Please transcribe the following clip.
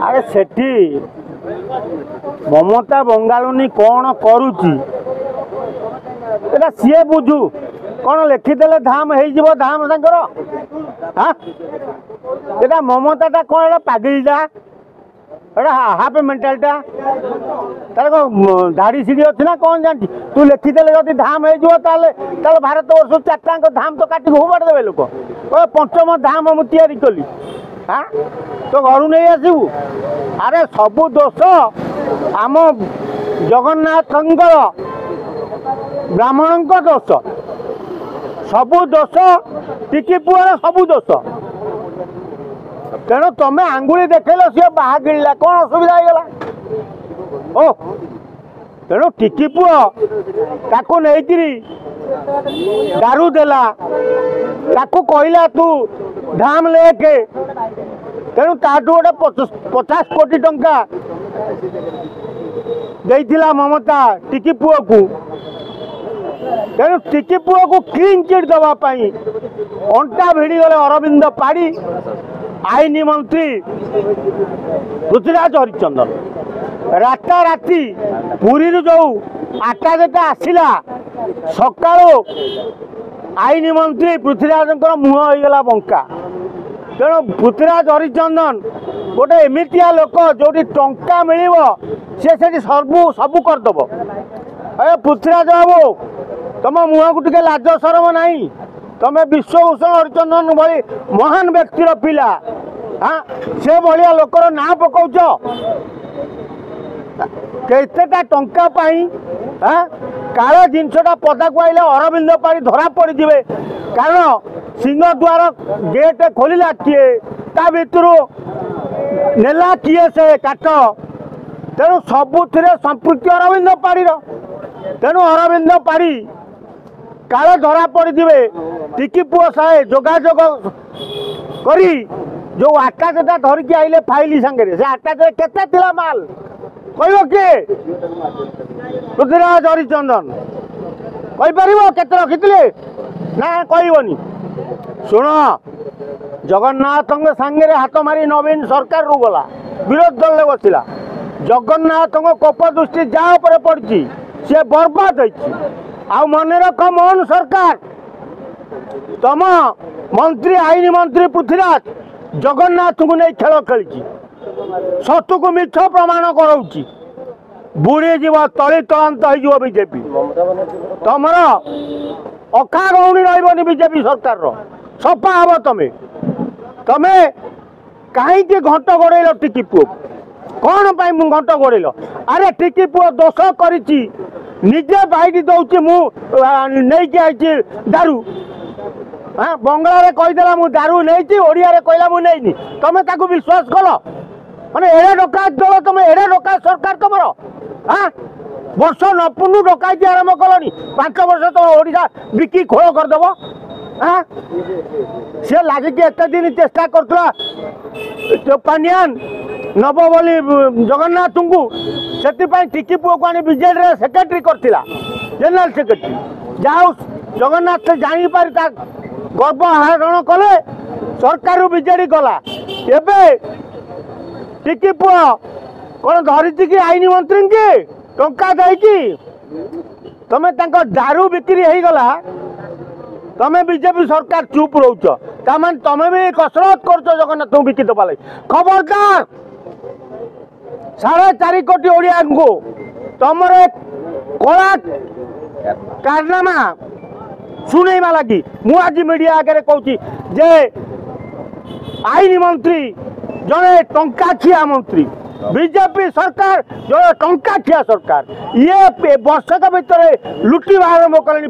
अरे सेठी ममता बंगाली कौन करुची सी बुझू कौन लिखिदे धाम हो धाम तांकर हाँ एटा ममता कौन पागलटा हाफ मेंटालटा तार धाड़ी सीढ़ी अच्छी ना कौन जानती तू लिखिदे जब धाम हो भारत वर्ष चार्टा धाम तो काटिक फोपाड़ी देवे लोक पंचम धाम मु तैयारी कली हाँ तो घर नहीं आसबू अरे सबू दोष आम जगन्नाथ ब्राह्मण दोष सबू दोष टिकी पुअर सबू दोष तेणु तुम्हें आंगुली देखेल सी बाहा गिड़ा कौन असुविधा होगा ओ तेणु टिकी पुओ ताकू नहीं दारू देला ताकू कहला तू धाम लेके तेणु ताठू गोटे 50 कोटी टंका देइथिला ममता टिकी पुओ को तेणु टिकी पुओ को क्लीन चिट दवाई अंटा भिड़ी गले अरविंद पाड़ी आईन मंत्री पृथ्वीराज हरिचंदन राताराति पुरी जो आटा जेटा आसला सका आईन मंत्री पृथ्वीराज मुह होगला बंका तेणु पृथ्वीराज हरिचंदन गोटे एमतिया लोक जो टंका मिल सी सबू करदेव अरे पृथ्वीराज बाबू तुम मुह को टे लाज सरम नहीं तमें विश्वभूषण हरिचंदन भाई महान व्यक्तिर पिला हाँ से भाया लोकर ना पकाउच केतेटा टंका पाई हाँ काल जिनसटा पदा को आइले अरविंद पाड़ी धरा पड़ी जाए कारण सिंहद्वार गेट खोलिला किए ता भितर नेला किए से काट तेणु सबुथिरे संपृक्ति अरविंद पाड़ी तेणु अरविंद पाड़ी काल धरा पड़ी जाए टिकी पुओ साहे जोगाजोग करी जो आटा जेटा धरिकी आइले फाइली सांगे से आटा केते थिला माल कह किए पृथ्वीराज हरिचंदन कहीपर केते रखिले ना कहबनी शुण जगन्नाथ सांगे हाथ मारी नवीन सरकार रू गला विरोध दल बसला जगन्नाथ कोप दृष्टि जहाँ पर पड़ी सी बर्बाद होती आ मन रख मोहन सरकार तम मंत्री आईन मंत्री पृथ्वीराज जगन्नाथ को नहीं खेल खेली सतु को मिछ प्रमाण कराऊँ बुड़ी जीव तली तलांत हो बीजेपी तुमर अखा गौणी रही बीजेपी सरकार सफा हम तुम्हें कहीं घंट गोड़ेल टिकी पुओ कौन पाई घंट गोड़ेल अरे टिकी पुओ दोष करिछि निजे बाइट दौची मुझे दारू हाँ बंगला कहीदेला मु दारू नहीं ओडिया कहला मु नहीं तुम्हें ताकू विश्वास कल माने एड़े डकायत दल तुम एड़े डकायत सरकार तुम हाँ वर्ष नपुनु डकायती आरंभ कलनी 5 वर्ष तुम ओडिशा बिकी खोल करदेव हाँ सी लगिक एत दिन चेष्टा करा पांडियान नब बोली जगन्नाथ को से टिकी पुओ को आनी बीजेडी सेक्रेटरी करथिला जनरल सेक्रेटरी जाओ जगन्नाथ से जापारी गर्व आहरण कले सरकार बीजेडी गला एबे टिकी पुओ कौन धरी कि आईन मंत्री की टंका देकी तमें दारू बिक्री हो गला तमें बीजेपी सरकार चुप रोच तमें तमें भी कसरत कर जगन्नाथ को बिकी दबा लगे खबरदार 4.5 कोटी ओडिया को तुम कला कारनामा शुणा लगी मु आज मीडिया आगे कहूँ जे आईन मंत्री जड़े टंकाखिया मंत्री बीजेपी सरकार जो टंकाखिया सरकार ये वर्षक भितर लुटिवा आरंभ कले।